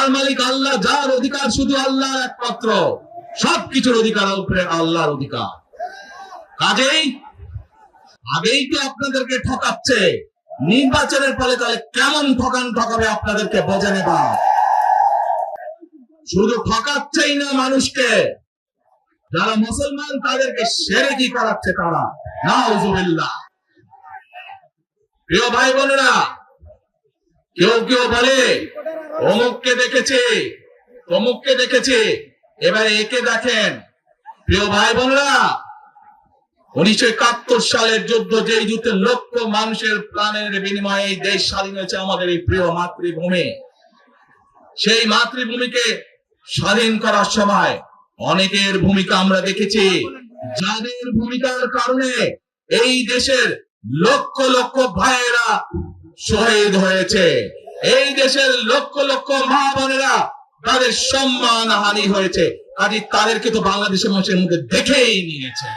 যার মালিক আল্লাহ, যার অধিকার শুধু আল্লাহ একমাত্র, সবকিছুর অধিকার উপরে আল্লাহর অধিকার। কাজেই আগেই তো আপনাদেরকে ঠকাচ্ছে, নির্বাচনের ফলে তাহলে কেমন ঠকাবে আপনাদেরকে বোঝে নেবা। শুধু ঠকাচ্ছেই না মানুষকে, যারা মুসলমান তাদেরকে শিরকি করাচ্ছে তারা। নাউজুবিল্লাহ। প্রিয় ভাই বোনেরা, কেউ কেউ বলে অমুককে দেখেছে, তমুককে দেখেছে, এবারে একে দেখেন। প্রিয় ভাই বোনেরা, 1971 সালের যুদ্ধ, যেই যুদ্ধে লক্ষ মানুষের প্রাণের বিনিময়ে এই দেশ স্বাধীন হয়েছে, আমাদের এই প্রিয় মাতৃভূমি, সেই মাতৃভূমিকে স্বাধীন করার সময় অনেকের ভূমিকা আমরা দেখেছি, যাদের ভূমিকার কারণে এই দেশের লক্ষ লক্ষ ভাইয়েরা শহীদ হয়েছে, এই দেশের লক্ষ লক্ষ মা বোনেরা তাদের সম্মান হানি হয়েছে। কাজে তাদেরকে তো বাংলাদেশের মানুষের মধ্যে দেখেই নিয়েছে।